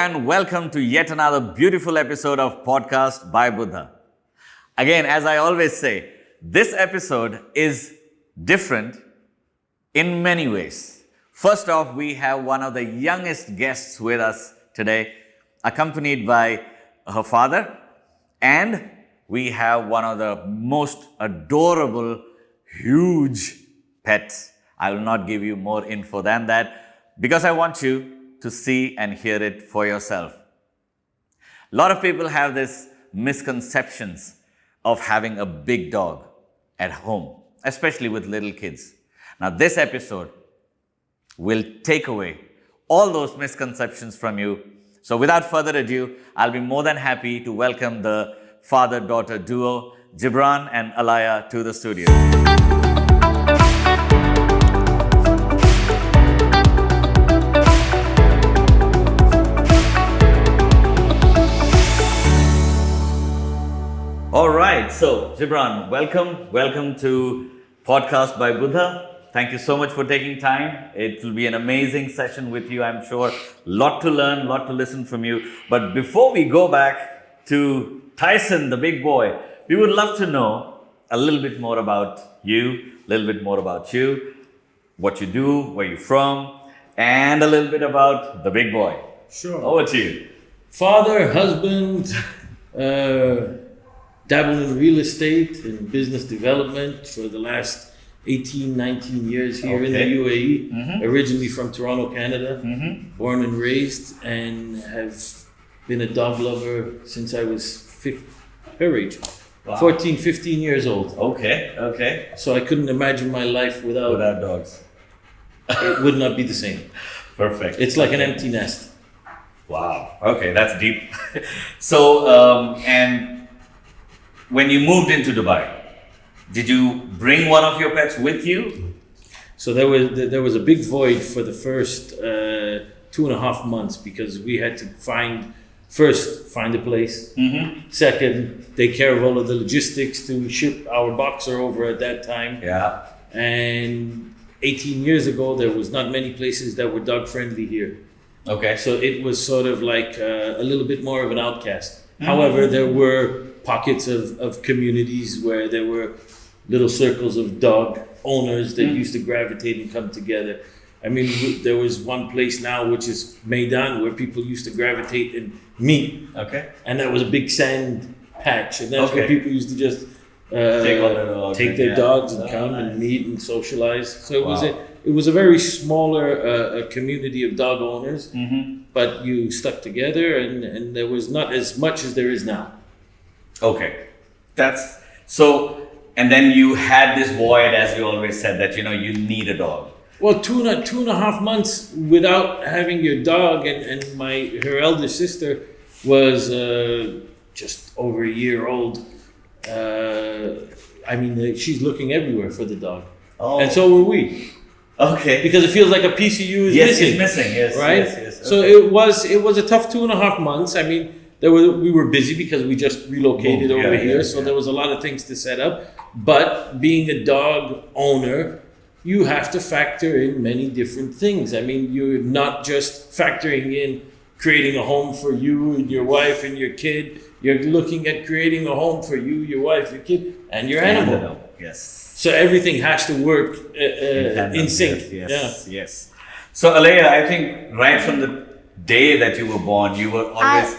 and welcome to yet another beautiful episode of Podcast by Buddha. Again, as I always say, this episode is different in many ways. First off, we have one of the youngest guests with us today, accompanied by her father, and we have one of the most adorable, huge pets. I will not give you more info than that because I want you to see and hear it for yourself. A lot of people have this misconceptions of having a big dog at home, especially with little kids. Now, this episode will take away all those misconceptions from you. So without further ado, I'll be more than happy to welcome the father-daughter duo, Gibran and Alaya, to the studio. All right, so Gibran, welcome to Podcast by Buddha. Thank you so much for taking time. It will be an amazing session with you, I'm sure. Lot to learn, lot to listen from you. But before we go back to Tyson, the big boy, we would love to know a little bit more about you, a little bit more about you, what you do, where you're from, and a little bit about the big boy. Sure. Over to you. Father, husband, dabbled in real estate and business development for the last 18, 19 years here in the UAE. Originally from Toronto, Canada, born and raised, and have been a dog lover since I was her age, 14, 15 years old. Okay. So I couldn't imagine my life without dogs. It would not be the same. Perfect. It's like an empty nest. Wow. Okay, that's deep. So, and when you moved into Dubai, did you bring one of your pets with you? So there was a big void for the first 2.5 months because we had to find a place. Second, take care of all of the logistics to ship our boxer over at that time. Yeah. And 18 years ago, there was not many places that were dog friendly here. Okay. So it was sort of like a little bit more of an outcast. However, there were pockets of communities where there were little circles of dog owners that used to gravitate and come together. I mean, there was one place now which is Maidan where people used to gravitate and meet. Okay. And that was a big sand patch, and that's where people used to just take their dogs and come and meet and socialize. So it was a very smaller community of dog owners, but you stuck together, and there was not as much as there is now. Okay, that's so. And then you had this void, as you always said, that you need a dog. Well, 2.5 months without having your dog, and her elder sister was just over a year old. I mean, she's looking everywhere for the dog, and so were we. Okay, because it feels like a piece of you is missing. It's missing. Yes, right. Yes. Okay. So it was a tough 2.5 months. I mean, we were busy because we just relocated over here, so there was a lot of things to set up. But being a dog owner, you have to factor in many different things. I mean, you're not just factoring in creating a home for you and your wife and your kid. You're looking at creating a home for you, your wife, your kid, and your animal. Yes. So everything has to work in sync. Yes. So Alaya, I think right from the day that you were born, you were always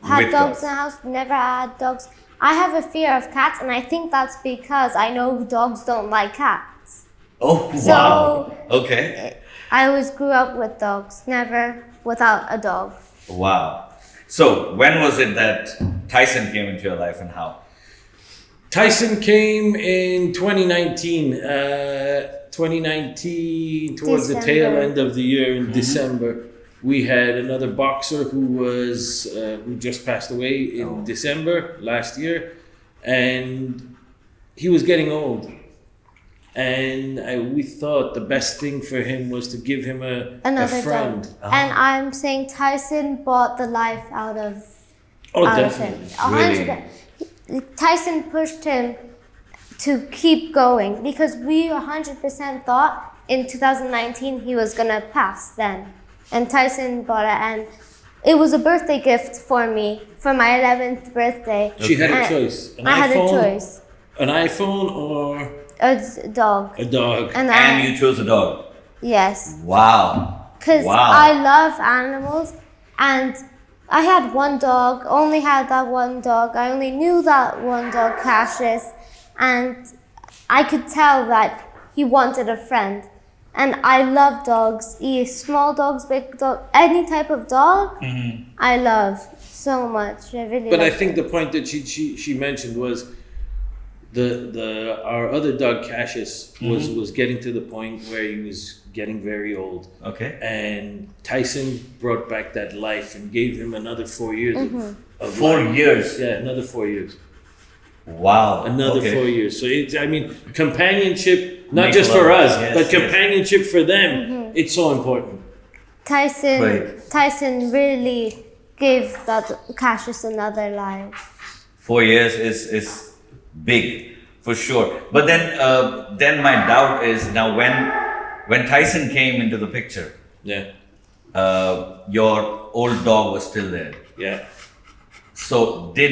had dogs in the house, never had dogs. I have a fear of cats, and I think that's because I know dogs don't like cats. Oh, wow. So okay. I always grew up with dogs, never without a dog. Wow. So when was it that Tyson came into your life, and how? Tyson came in 2019. 2019, towards the tail end of the year in December. We had another boxer who just passed away in December last year, and he was getting old. And we thought the best thing for him was to give him a friend. Dog. And I'm saying Tyson bought the life out of definitely. him. 100%. Tyson pushed him to keep going because we 100% thought in 2019 he was gonna pass then. And Tyson bought it, and it was a birthday gift for me for my 11th birthday. She had a And choice. I had a choice. An iPhone or A dog. a dog. And you chose a dog. yes. Wow. Because Wow. I love animals, and I had one dog, only had that one dog. I only knew that one dog, Cassius, and I could tell that he wanted a friend. And I love dogs, small dogs, big dog, any type of dog. I love so much. I really. But I love think it. the point that she mentioned was our other dog Cassius was getting to the point where he was getting very old. Okay. And Tyson brought back that life and gave him another 4 years of 4 life. years. Yeah, another 4 years. Wow. Another Okay. 4 years. So it's, I mean, companionship, not Makes just a for lot of us, sense. but Yes, yes. companionship for them. It's so important. Tyson really gave that Cassius another life. 4 years is big for sure. But then my doubt is now when Tyson came into the picture, Yeah. your old dog was still there. Yeah. So did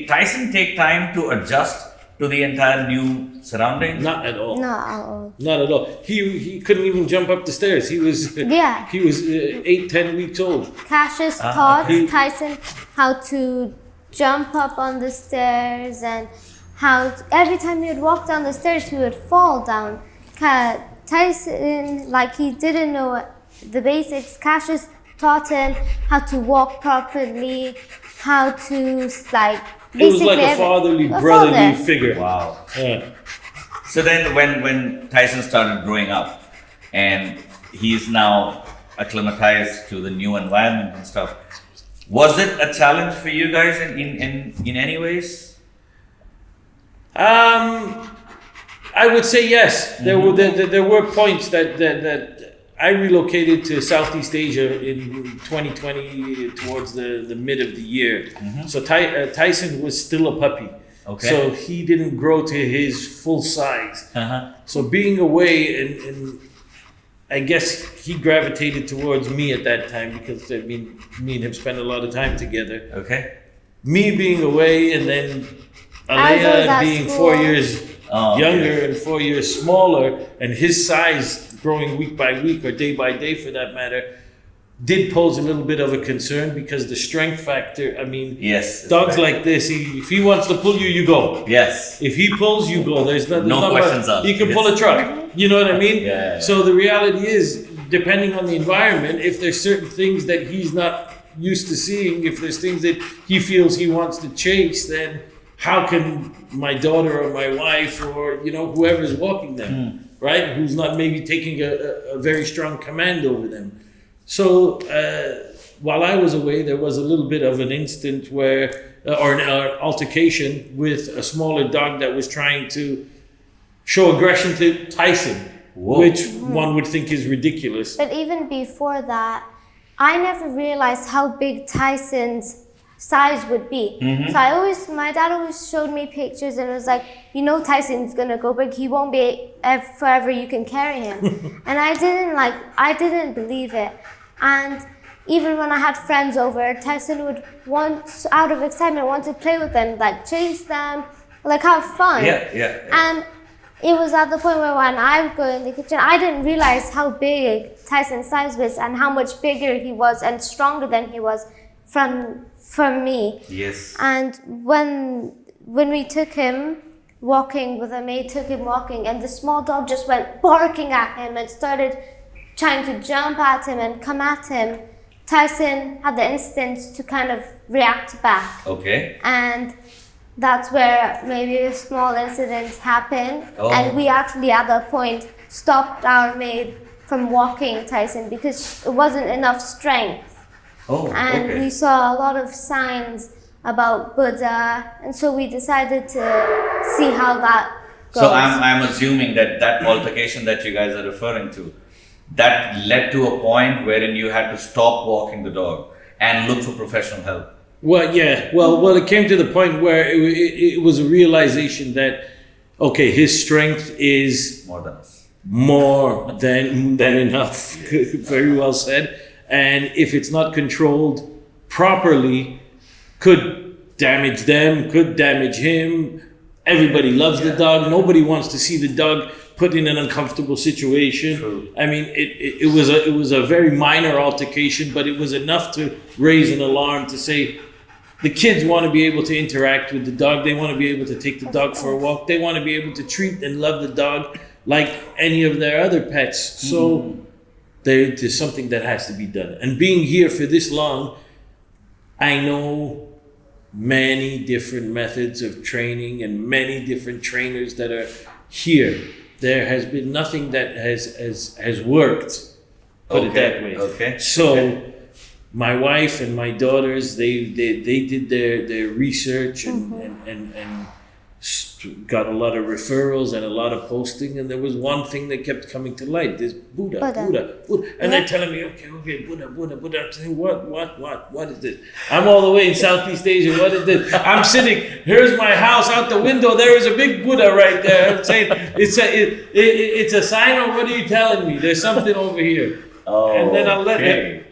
Tyson take time to adjust to the entire new surroundings? Not at all. Not at all. Not at all. He couldn't even jump up the stairs. He was Yeah. he was 8-10 weeks old. Cassius taught okay. Tyson how to jump up on the stairs, and every time he would walk down the stairs, he would fall down. Tyson, like, he didn't know the basics. Cassius taught him how to walk properly, how to, like, It was like a basically fatherly, a brotherly father. figure. Wow. Yeah. So then when Tyson started growing up and he's now acclimatized to the new environment and stuff, was it a challenge for you guys in any ways? I would say yes. There were points that I relocated to Southeast Asia in 2020 towards the mid of the year. So Tyson was still a puppy. Okay. So he didn't grow to his full size. So being away and I guess he gravitated towards me at that time because I mean me and him spent a lot of time together. Okay. Me being away and then I was Alaya at being school. 4 years Oh, okay. younger and 4 years smaller, and his size growing week by week or day by day for that matter, did pose a little bit of a concern because the strength factor, I mean, Yes. dogs like this, if he wants to pull you, you go. Yes. If he pulls, you go. There's No questions asked. He can pull Yes. a truck. You know what I mean? Yeah. So the reality is, depending on the environment, if there's certain things that he's not used to seeing, if there's things that he feels he wants to chase, then how can my daughter or my wife or whoever is walking them, right? Who's not maybe taking a very strong command over them. So while I was away, there was a little bit of an instant where, or an altercation with a smaller dog that was trying to show aggression to Tyson, Whoa. which one would think is ridiculous. But even before that, I never realized how big Tyson's size would be. So my dad always showed me pictures and it was like, Tyson's gonna go big. He won't be forever. You can carry him. And I didn't believe it. And even when I had friends over, Tyson would out of excitement, want to play with them, like chase them, like have fun. Yeah. And it was at the point where when I would go in the kitchen, I didn't realize how big Tyson's size was and how much bigger he was and stronger than he was from me. Yes. And when we took him walking, with a maid took him walking, and the small dog just went barking at him and started trying to jump at him and come at him, Tyson had the instinct to kind of react back. Okay. And that's where maybe a small incident happened. Oh. And we actually at that point stopped our maid from walking Tyson because it wasn't enough strength. Oh, And okay. we saw a lot of signs about Buddha, and so we decided to see how that goes. So I'm assuming that altercation that you guys are referring to, that led to a point wherein you had to stop walking the dog and look for professional help. Well, yeah. Well, it came to the point where it was a realization that, okay, his strength is More than us. more than enough. Very well said. and if it's not controlled properly, could damage them, could damage him. Everybody loves the dog. Nobody wants to see the dog put in an uncomfortable situation. True. I mean, it was a very minor altercation, but it was enough to raise an alarm to say the kids want to be able to interact with the dog. They want to be able to take the dog for a walk. They want to be able to treat and love the dog like any of their other pets. So there's something that has to be done. And being here for this long, I know many different methods of training and many different trainers that are here. There has been nothing that has worked. Put it that way. Okay. So my wife and my daughters, they did their research and got a lot of referrals and a lot of posting, and there was one thing that kept coming to light: this Buddha. And they're telling me, okay, Buddha. I'm saying, what is this? I'm all the way in Southeast Asia. What is this? I'm sitting. Here's my house. Out the window, there is a big Buddha right there. I'm saying it's a sign, or what are you telling me? There's something over here. And then I'll let him.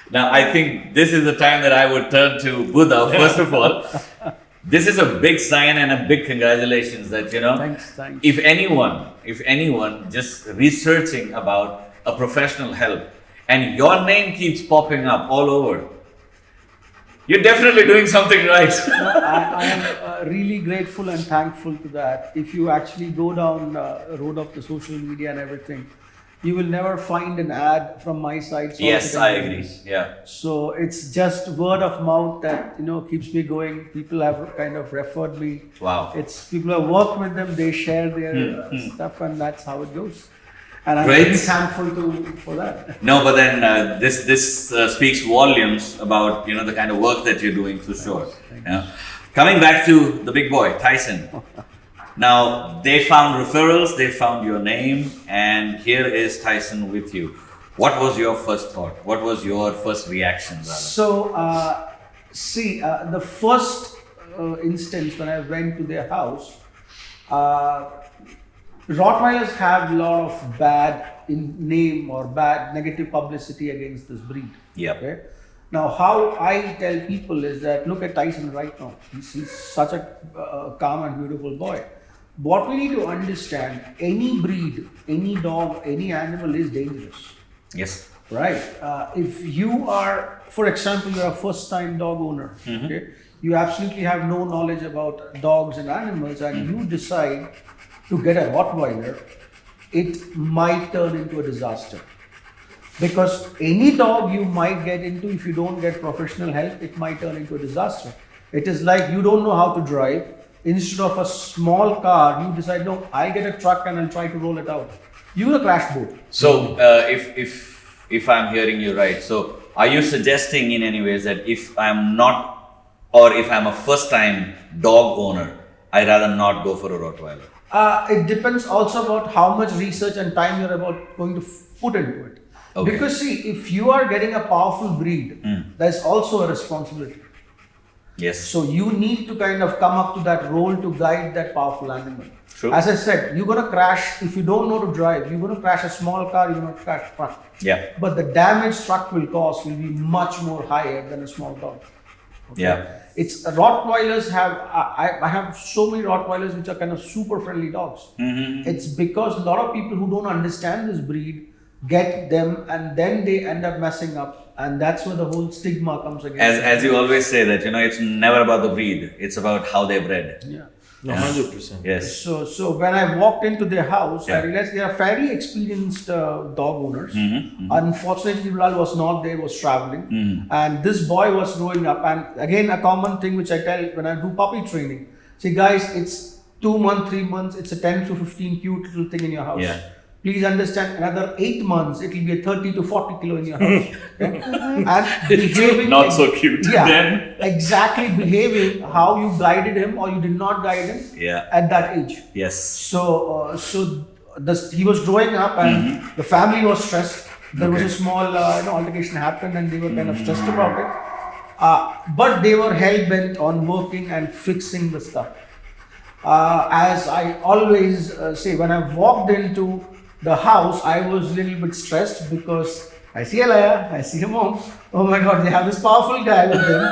Now, I think this is the time that I would turn to Buddha. First of all, this is a big sign and a big congratulations that, Thanks. if anyone just researching about a professional help and your name keeps popping up all over, you're definitely doing something right. I am really grateful and thankful to that. If you actually go down the road of the social media and everything, you will never find an ad from my side. Yes, I agree. Yeah. So it's just word of mouth that keeps me going. People have kind of referred me. Wow. It's people have worked with them. They share their stuff, and that's how it goes. And I'm Great. really thankful for that. No, but then this speaks volumes about the kind of work that you're doing for sure. Yeah. Coming back to the big boy, Tyson. Now, they found referrals, they found your name, and here is Tyson with you. What was your first thought? What was your first reaction, rather? So, the first instance when I went to their house, Rottweilers have a lot of bad name or bad negative publicity against this breed. Yeah. Okay? Now, how I tell people is that look at Tyson right now. He's such a calm and beautiful boy. What we need to understand, any breed, any dog, any animal is dangerous. Yes. Right. If you are, for example, you're a first-time dog owner, okay? You absolutely have no knowledge about dogs and animals, and you decide to get a Rottweiler, it might turn into a disaster. Because any dog you might get into, if you don't get professional help, it might turn into a disaster. It is like you don't know how to drive. Instead of a small car, you decide, no, I'll get a truck and I'll try to roll it out. You will crash both. So, if I'm hearing you right, so are you suggesting in any ways that if I'm not, or if I'm a first-time dog owner, I'd rather not go for a Rottweiler? It depends also about how much research and time you're going to put into it. Okay. Because see, if you are getting a powerful breed, there's also a responsibility. Yes. So you need to kind of come up to that role to guide that powerful animal. True. As I said, you're going to crash, if you don't know to drive, you're going to crash a small car, you're going to crash a truck. Yeah. But the damage truck will cause will be much more higher than a small dog. Okay? Yeah. It's Rottweilers have, I have so many Rottweilers which are kind of super friendly dogs. It's because a lot of people who don't understand this breed get them and then they end up messing up. And that's where the whole stigma comes again. As you always say that, it's never about the breed. It's about how they're bred. Yeah. 100%. Yes. So when I walked into their house, Yeah. I realized they are fairly experienced dog owners. Unfortunately, Bilal was not there, was traveling. And this boy was growing up. And again, a common thing which I tell when I do puppy training. See guys, it's 2 months, 3 months, it's a 10 to 15 cute little thing in your house. Yeah. Please understand, another 8 months, it will be a 30 to 40 kilo in your house. Okay? And behaving Not so cute then. exactly behaving how you guided him or you did not guide him Yeah. at that age. Yes. So he was growing up and the family was stressed. There was a small altercation happened and they were kind of stressed about it. But they were hell-bent on working and fixing the stuff. As I always say, when I walked into the house, I was a little bit stressed because I see Alaya, I see her mom. Oh my God, they have this powerful guy with them.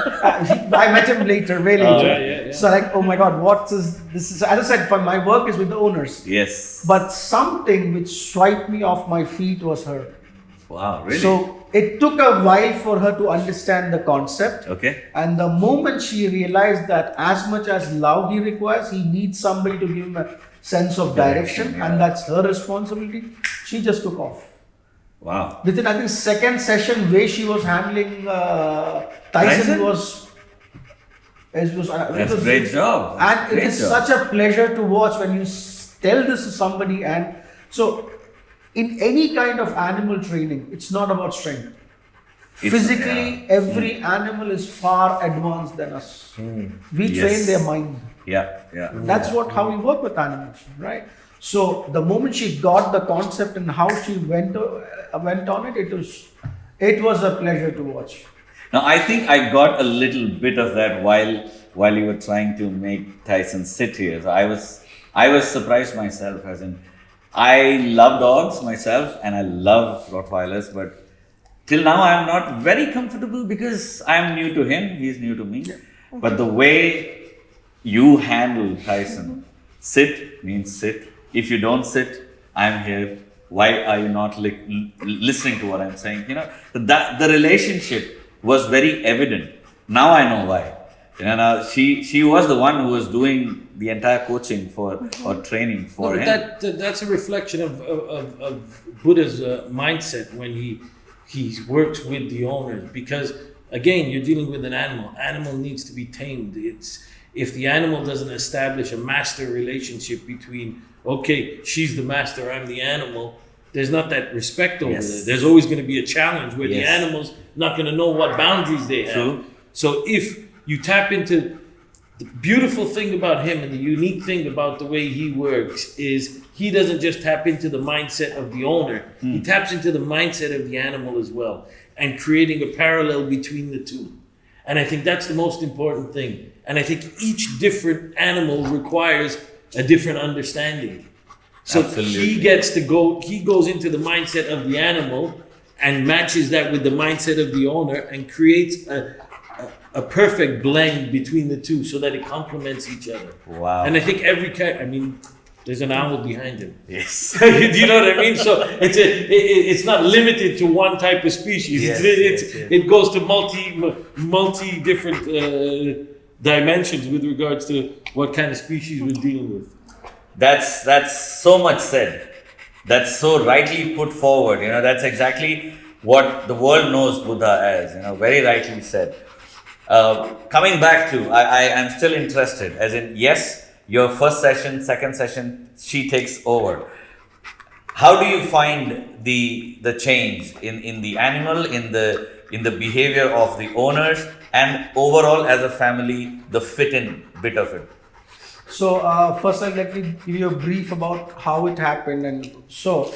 I met him later, way later. Yeah. So like, oh my God, what is this? Is, as I said, for my work is with the owners. Yes. But something which swiped me off my feet was her. Wow, really? So it took a while for her to understand the concept. Okay. And the moment she realized that as much as love he requires, he needs somebody to give him a sense of direction, and that's her responsibility, she just took off. Wow. Within, I think, second session, way she was handling Tyson was. It was Great job. And Great it is job. such a pleasure to watch when you tell this to somebody. And so, in any kind of animal training, it's not about strength. Physically, every animal is far advanced than us. We train their mind. Yeah. That's how we work with animals, right? So the moment she got the concept and how she went on it, it was a pleasure to watch. Now, I think I got a little bit of that while you were trying to make Tyson sit here. So I was surprised myself, as in, I love dogs myself and I love Rottweilers, but till now I'm not very comfortable because I'm new to him, he's new to me. Yeah. But the way you handle Tyson, sit means sit. If you don't sit, I'm here. Why are you not listening to what I'm saying? You know, the relationship was very evident. Now I know why. You know, now she was the one who was doing the entire coaching or training for him. That's a reflection of Buddha's mindset when he works with the owners, because again, you're dealing with an animal. Animal needs to be tamed. If the animal doesn't establish a master relationship between, okay, she's the master, I'm the animal, there's not that respect over there. There's always going to be a challenge where the animal's not going to know what boundaries they have. True. So if you tap into the beautiful thing about him and the unique thing about the way he works is he doesn't just tap into the mindset of the owner, he taps into the mindset of the animal as well, and creating a parallel between the two. And I think that's the most important thing. And I think each different animal requires a different understanding. So Absolutely. he goes into the mindset of the animal and matches that with the mindset of the owner and creates a perfect blend between the two so that it complements each other. Wow. And I think there's an owl behind him. Yes. Do you know what I mean? So it's not limited to one type of species. Yes, It goes to multi different dimensions with regards to what kind of species we're dealing with. That's so much said. That's so rightly put forward. You know, that's exactly what the world knows Buddha as. You know, very rightly said. Coming back to, I am still interested. As in, yes, your first session, second session, she takes over. How do you find the change in the animal, in the behavior of the owners, and overall as a family, the fit-in bit of it? So first I'd like to give you a brief about how it happened. And so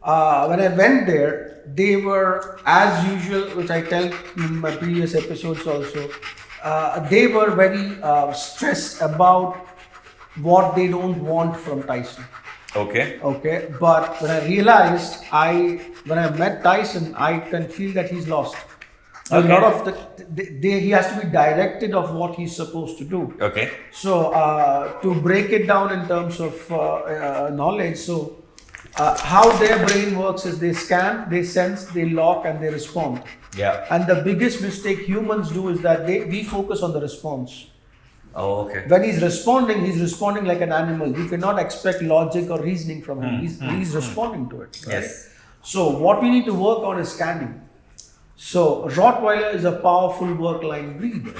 when I went there, they were, as usual, which I tell in my previous episodes also, they were very stressed about what they don't want from Tyson. Okay. But when I realized, when I met Tyson, I can feel that he's lost. A lot of he has to be directed of what he's supposed to do. Okay. So to break it down in terms of knowledge, so how their brain works is they scan, they sense, they lock, and they respond. Yeah. And the biggest mistake humans do is that we focus on the response. Oh, okay. When he's responding like an animal. You cannot expect logic or reasoning from him. He's responding to it. Right? Yes. So what we need to work on is scanning. So Rottweiler is a powerful work-line breed.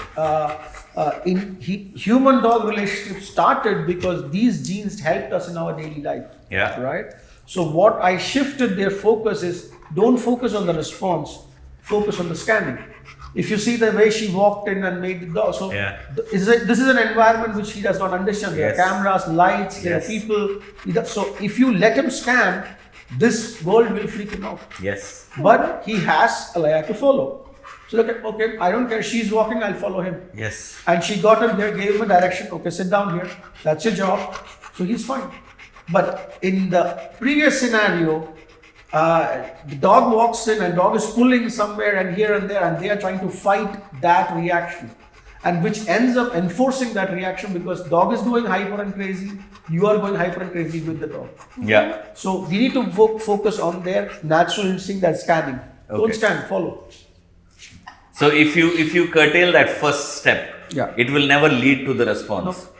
Human-dog relationship started because these genes helped us in our daily life. Yeah. Right. So what I shifted their focus is, don't focus on the response, focus on the scanning. If you see the way she walked in and made the dog, so this is an environment which he does not understand. There are cameras, lights, there are people. So if you let him scan, this world will freak him out. Yes. But he has Alaya to follow. So look at, okay, I don't care. She's walking, I'll follow him. Yes. And she got him there, gave him a direction. Okay, sit down here. That's your job. So he's fine. But in the previous scenario, the dog walks in and dog is pulling somewhere and here and there, and they are trying to fight that reaction, and which ends up enforcing that reaction because dog is going hyper and crazy, you are going hyper and crazy with the dog. Yeah. So we need to focus on their natural instinct, that's scanning. Okay. Don't scan, follow. So if you curtail that first step, it will never lead to the response. No.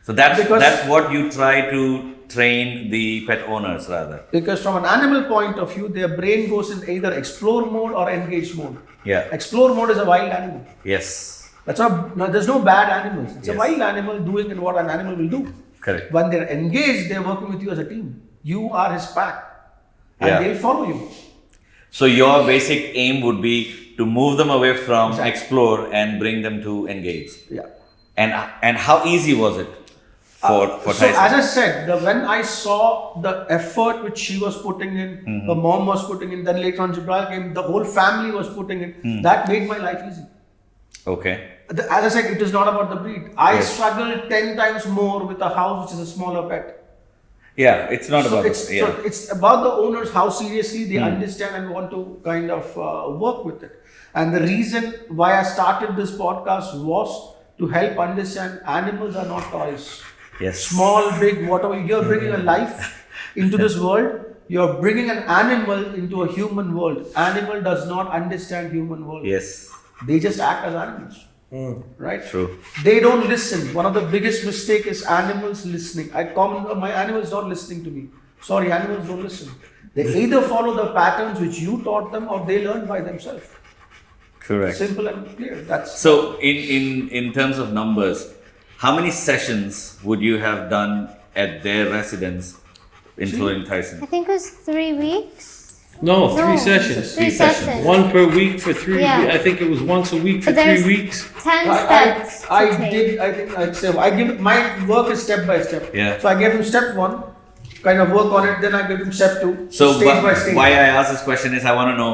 So that's Because- what you try to train the pet owners rather. Because from an animal point of view, their brain goes in either explore mode or engage mode. Yeah. Explore mode is a wild animal. Yes. That's not. No, there's no bad animals. It's Yes. a wild animal doing what an animal will do. Correct. When they're engaged, they're working with you as a team. You are his pack, and Yeah. they'll follow you. So your basic aim would be to move them away from Exactly. explore and bring them to engage. Yeah. And how easy was it for So Tyson? as I said, when I saw the effort which she was putting in, Mm-hmm. her mom was putting in, then later on Gibran came, the whole family was putting in. Mm. That made my life easy. Okay. As I said, it is not about the breed. I Yes. struggled 10 times more with a house which is a smaller pet. Yeah, it's not So about it's, it. Yeah. so it's about the owners, how seriously they Hmm. understand and want to kind of work with it. And the reason why I started this podcast was to help understand animals are not toys. Yes. Small, big, whatever. You're bringing a life into this world. You're bringing an animal into a human world. Animal does not understand human world. Yes. They just act as animals. Right? True. They don't listen. One of the biggest mistake is animals listening. My animals not listening to me. Sorry, animals don't listen. They either follow the patterns which you taught them or they learn by themselves. Correct. Simple and clear. That's So in terms of numbers, how many sessions would you have done at their residence, including Tyson? I think it was 3 weeks. No, three No, sessions. Three sessions. One per week for 3 Yeah. weeks. I think it was once a week for But there's 3 weeks. 10 steps. to I take. did. I think I'd say I give my work is step by step. Yeah. So I gave him step 1, kind of work on it. Then I gave him step 2. So stage by stage. why I ask this question is I want to know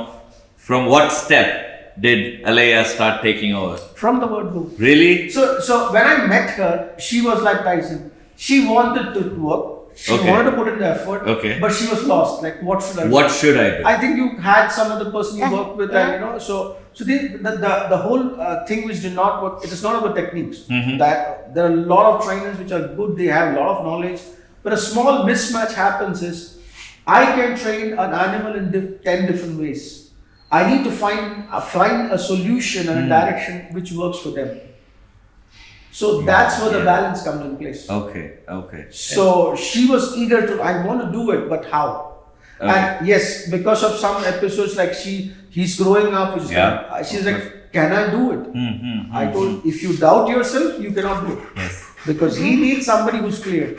from what step did Alaya start taking over? From the word go. Really? So when I met her, she was like Tyson. She wanted to work. She Okay. wanted to put in the effort. Okay. But she was lost. Like, what should I do? What should I do? I think you had some other person you worked with, and Yeah. so the whole thing which did not work. It is not about techniques. Mm-hmm. That there are a lot of trainers which are good. They have a lot of knowledge, but a small mismatch happens. Is I can train an animal in 10 different ways. I need to find a solution and a direction which works for them. So that's where the balance comes in place. Okay. So she was eager to, I want to do it, but how? Okay. And yes, because of some episodes like he's growing up, which is Yeah. she's like, can I do it? I told, if you doubt yourself, you cannot do it. Yes. Because he needs somebody who's clear.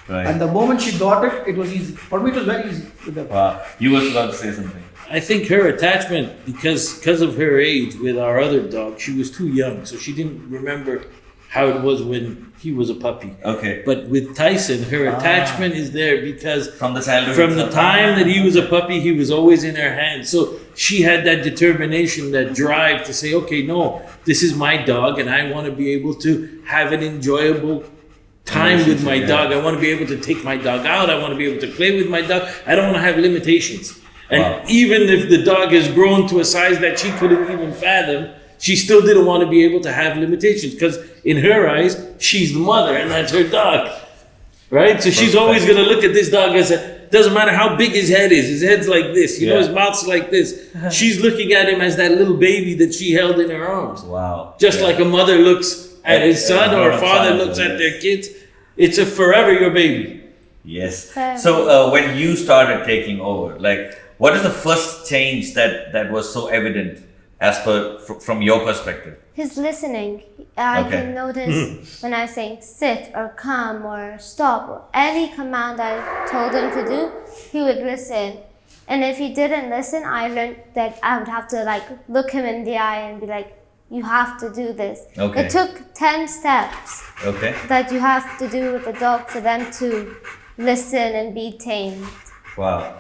Right. And the moment she got it, it was easy. For me, it was very easy with her. Wow. You were about to say something. I think her attachment, because of her age with our other dog, she was too young, so she didn't remember how it was when he was a puppy. Okay. But with Tyson, her attachment is there because From the childhood. from the itself. time that he was a puppy, he was always in her hands. So she had that determination, that drive to say, okay, no, this is my dog, and I want to be able to have an enjoyable time with my Yeah. dog. I want to be able to take my dog out. I want to be able to play with my dog. I don't want to have limitations. And Wow. even if the dog has grown to a size that she couldn't even fathom, she still didn't want to be able to have limitations because in her eyes, she's the mother and that's her dog. Right? So she's always going to look at this dog as doesn't matter how big his head is. His head's like this, you know, Yeah. his mouth's like this. She's looking at him as that little baby that she held in her arms. Wow. Just Yeah. like a mother looks at his son or a grown-up father son, looks yes. at their kids. It's a forever your baby. Yes. Fair. So when you started taking over, like, what is the first change that was so evident as per from your perspective? His listening. I Okay. can notice when I say sit or come or stop or any command I told him to do, he would listen. And if he didn't listen, I learned that I would have to like look him in the eye and be like, you have to do this. Okay. It took 10 steps Okay. that you have to do with the dog for them to listen and be tamed. Wow.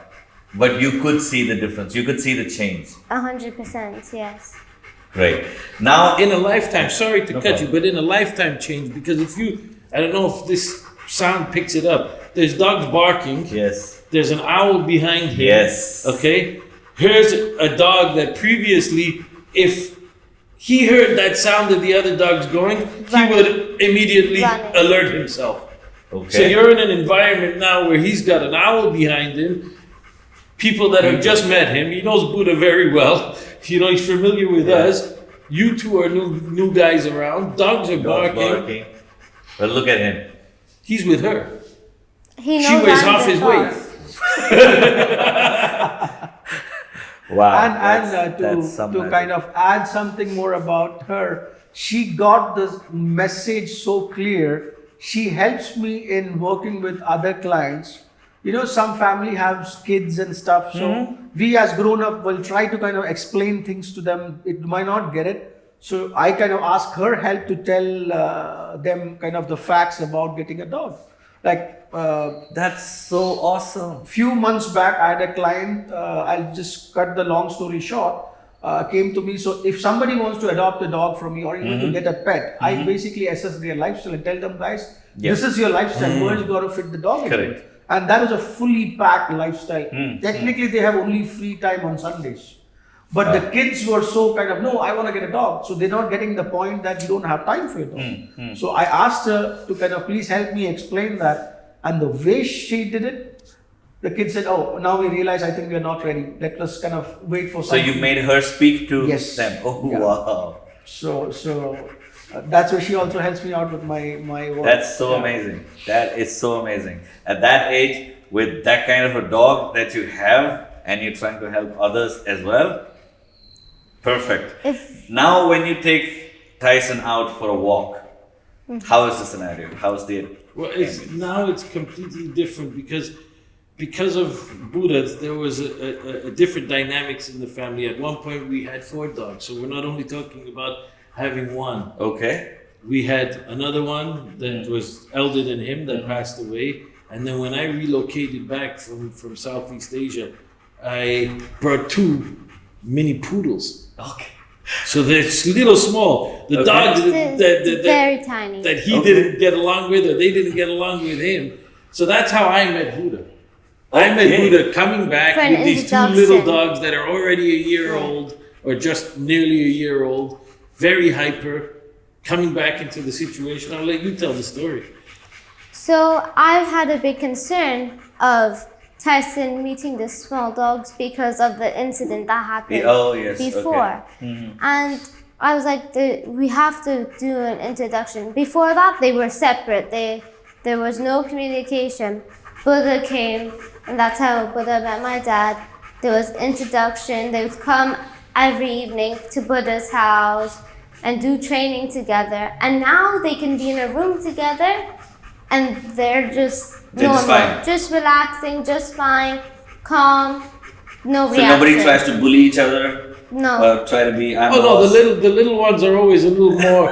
But you could see the difference. You could see the change. 100%, yes. Great. Now, In a lifetime, sorry to No cut problem. you, but in a lifetime change, because if you, I don't know if this sound picks it up, there's dogs barking, yes. there's an owl behind him. Yes. Okay? Here's a dog that previously, if he heard that sound that the other dog's going, he Running. would immediately Running. alert himself. Okay. So you're in an environment now where he's got an owl behind him, people that have just met him. He knows Buddha very well. You know, he's familiar with us. You two are new guys around. Dogs are Dog's barking. But look at him. He's with her. He knows She weighs I'm half the his dog. weight. Wow. And that's some to magic. kind of add something more about her, she got this message so clear. She helps me in working with other clients. You know, some family has kids and stuff, so we as grown up will try to kind of explain things to them. It might not get it. So I kind of ask her help to tell them kind of the facts about getting a dog. Like That's so awesome. few months back, I had a client. I'll just cut the long story short. Came to me. So if somebody wants to adopt a dog from me or even to get a pet, I basically assess their lifestyle and tell them, guys, this is your lifestyle. Where you got to fit the dog into Correct. it. And that was a fully packed lifestyle. Technically, they have only free time on Sundays. But the kids were so kind of, no, I want to get a dog. So they're not getting the point that you don't have time for your dog. So I asked her to kind of please help me explain that. And the way she did it, the kid said, oh, now we realize I think we are not ready. Let us kind of wait for So something. you made her speak to Yes. them. Oh, Yeah. wow. So that's where she also helps me out with my work. That's so Yeah. amazing. That is so amazing. At that age, with that kind of a dog that you have, and you're trying to help others as well, perfect. Now, when you take Tyson out for a walk, how is the scenario? How's the Well, it's completely different because of Buddha. There was a different dynamics in the family. At one point, we had 4 dogs, so we're not only talking about having one. okay? We had another one that was elder than him that passed away, and then when I relocated back from Southeast Asia, I brought 2 mini poodles. Okay. So they're little small. The Okay. dogs It's very tiny. that he didn't get along with, or they didn't get along with him. So that's how I met Buddha. I met Okay. Buddha coming back For an with these 2 little introduction. dogs that are already a year old, or just nearly a year old, very hyper, coming back into the situation. I'll let you tell the story. So I had a big concern of Tyson meeting the small dogs because of the incident that happened Oh, yes. before. Okay. And I was like, we have to do an introduction. Before that, they were separate. There was no communication. Buddha came, and that's how Buddha met my dad. There was introduction. They would come every evening to Buddha's house and do training together. And now they can be in a room together, and they're just They're just normal, fine. just relaxing, just fine, calm, no So reaction. nobody tries to bully each other No. or try to be. I'm Oh no, boss. the little ones are always a little more.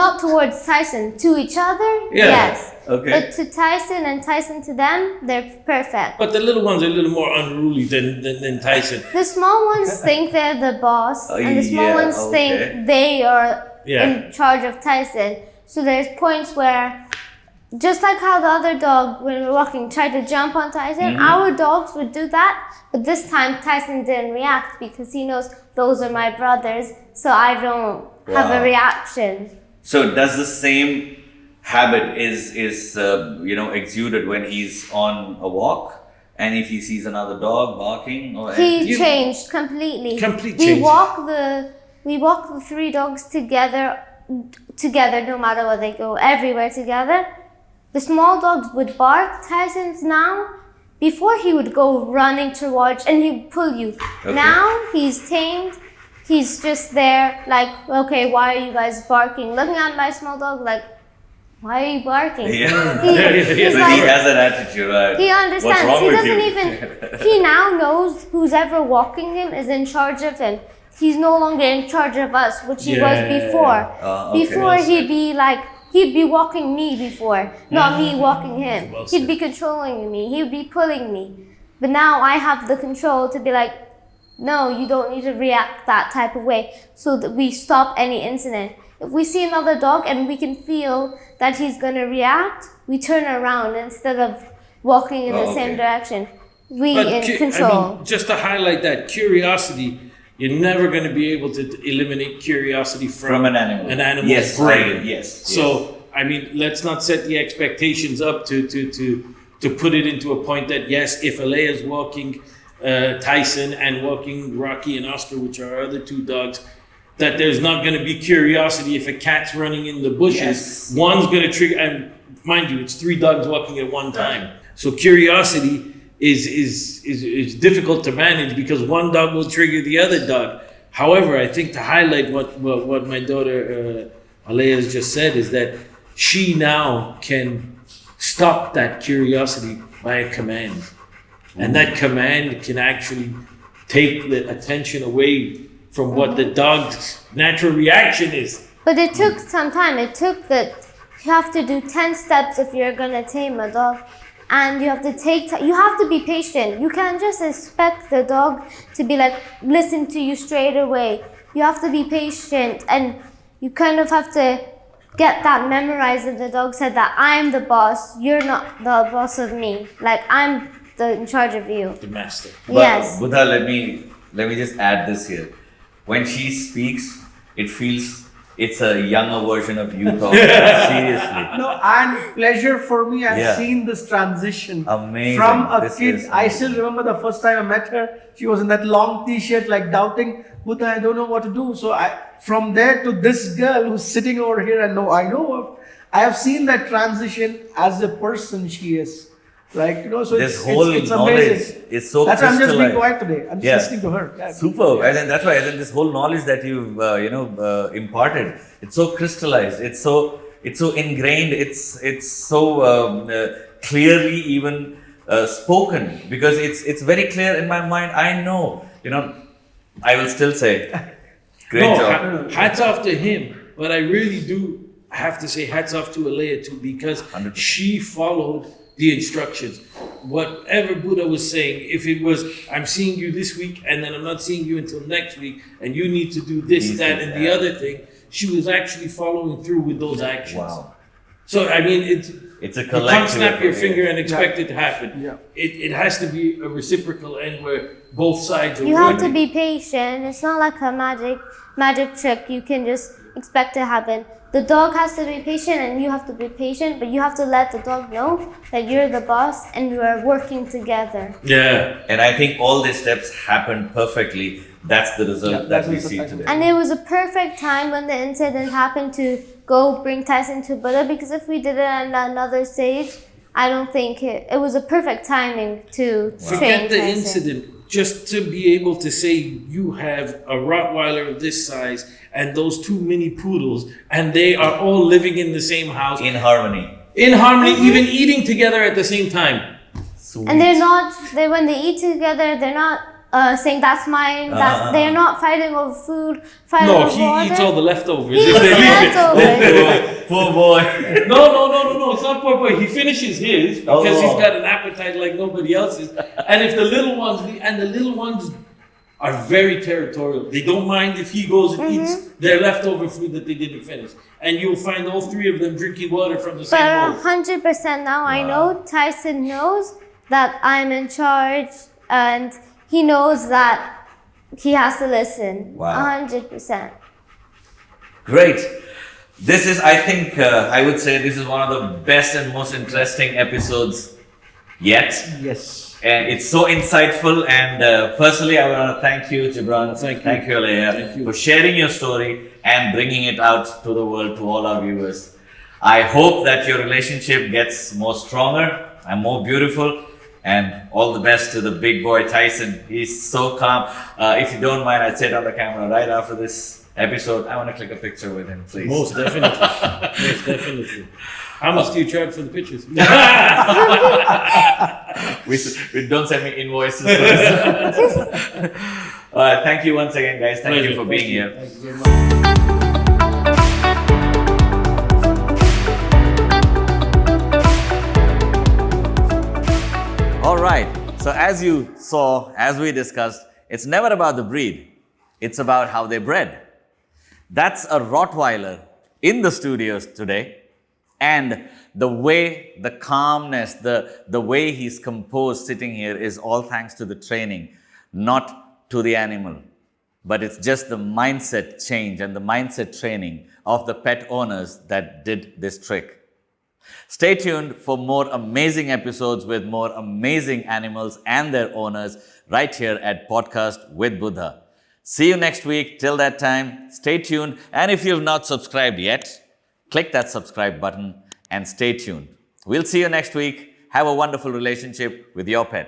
Not towards Tyson, to each other, Yeah. yes. Okay. But to Tyson and Tyson to them, they're perfect. But the little ones are a little more unruly than Tyson. The small ones think they're the boss, Oh, and the small yeah, ones okay. think they are Yeah. in charge of Tyson. So there's points where, just like how the other dog, when we were walking, tried to jump on Tyson, our dogs would do that. But this time, Tyson didn't react because he knows those are my brothers, so I don't have a Wow. reaction. So does the same habit is exuded when he's on a walk, and if he sees another dog barking or He changed completely. Complete we change. we walk the 3 dogs together no matter where they go, everywhere together. The small dogs would bark. Tyson's now, before he would go running towards and he'd pull you. Okay. Now he's tamed. He's just there like, okay, why are you guys barking? Looking at my small dog like, why are you barking? Yeah. He's So like, he has that attitude, right? he understands. What's wrong He with doesn't you? even. He now knows who's ever walking him is in charge of him. He's no longer in charge of us, which he was Yeah. before. Okay. Before Well he'd be like, he'd be walking me before, not me walking him. Well He'd said. be controlling me. He'd be pulling me. But now I have the control to be like, no, you don't need to react that type of way, so that we stop any incident. If we see another dog and we can feel that he's gonna react, we turn around instead of walking in the Oh, same okay. direction. We But in I control. mean, just to highlight that curiosity, you're never going to be able to eliminate curiosity from From an animal. An animal's Yes, brain. yes. So I mean, let's not set the expectations up to put it into a point that yes, if Alaya's walking Tyson and walking Rocky and Oscar, which are our other two dogs, that there's not going to be curiosity if a cat's running in the bushes. Yes. One's going to trigger, and mind you, it's 3 dogs walking at one time. So curiosity is difficult to manage because one dog will trigger the other dog. However, I think to highlight what my daughter Alaya has just said is that she now can stop that curiosity by a command. And that command can actually take the attention away from what the dog's natural reaction is. But it took some time. It took that you have to do 10 steps if you're gonna tame a dog. And you have to take you have to be patient. You can't just expect the dog to be like, listen to you straight away. You have to be patient and you kind of have to get that memorized that the dog said that I'm the boss, you're not the boss of me. Like I'm in charge of you. The master. But Yes. Buddha, let me just add this here. When she speaks, it feels it's a younger version of you talking. Seriously. No, and pleasure for me. I've Yeah. seen this transition Amazing. from a This kid. is I amazing. still remember the first time I met her. She was in that long T-shirt, like doubting, Buddha, I don't know what to do. So from there to this girl who's sitting over here, and I have seen that transition as a person she is. Like, so This whole it's knowledge amazing. is so That's why I'm just being crystallized. quiet today. I'm just Yeah. listening to her. Yeah. Superb. And then that's why. And then this whole knowledge that you've imparted, it's so crystallized. It's so ingrained. It's so clearly even spoken because it's very clear in my mind. I know. I will still say, great job. Hats off to him. But I really do have to say hats off to Alaya too because 100%. she followed the instructions. Whatever Buddha was saying, if it was, I'm seeing you this week and then I'm not seeing you until next week and you need to do this, These that, things, and the yeah. other thing, she was actually following through with those actions. Wow. So, I mean, It's a you can't collective. snap your effort. finger and expect it to happen. Yeah. It has to be a reciprocal end where both sides are You have to working. be patient. It's not like a magic trick you can just expect to happen. The dog has to be patient and you have to be patient, but you have to let the dog know that you're the boss and you are working together. Yeah. And I think all these steps happened perfectly. That's the result Yeah, that that's we the see result. today. And it was a perfect time when the incident happened to go bring Tyson to Buddha, because if we did it at another stage, I don't think it was a perfect timing to train Forget the Tyson. incident. Just to be able to say you have a Rottweiler of this size and those 2 mini poodles, and they are all living in the same house In harmony. in harmony, even eating together at the same time. Sweet. And when they eat together, they're not saying that's mine. They're not fighting over food, fighting No, over he water. eats all the leftovers. He if they eats leave it. leftovers. Poor boy. No, it's not poor boy. He finishes his because Oh. he's got an appetite like nobody else's. And if the little ones are very territorial. They don't mind if he goes and eats their leftover food that they didn't finish. And you'll find all 3 of them drinking water from the same bowl. But 100% now, I know Tyson knows that I'm in charge, and he knows that he has to listen. Wow. 100%. Great. This is, I think, I would say this is one of the best and most interesting episodes yet. Yes. And it's so insightful. And personally, I want to thank you, Gibran. Thank you. Alaya, Thank you. for sharing your story and bringing it out to the world, to all our viewers. I hope that your relationship gets more stronger and more beautiful. And all the best to the big boy Tyson. He's so calm. If you don't mind, I'd say on the camera right after this episode, I want to click a picture with him, please. Most definitely. Most definitely. How much do you charge for the pictures? We don't send me invoices first. Thank you once again, guys. Thank you for being here. Thank you very much. All right. So as you saw, as we discussed, it's never about the breed. It's about how they bred. That's a Rottweiler in the studios today. And the way, the calmness, the way he's composed sitting here is all thanks to the training, not to the animal. But it's just the mindset change and the mindset training of the pet owners that did this trick. Stay tuned for more amazing episodes with more amazing animals and their owners right here at Podcast with Buddha. See you next week. Till that time, stay tuned. And if you've not subscribed yet, click that subscribe button and stay tuned. We'll see you next week. Have a wonderful relationship with your pet.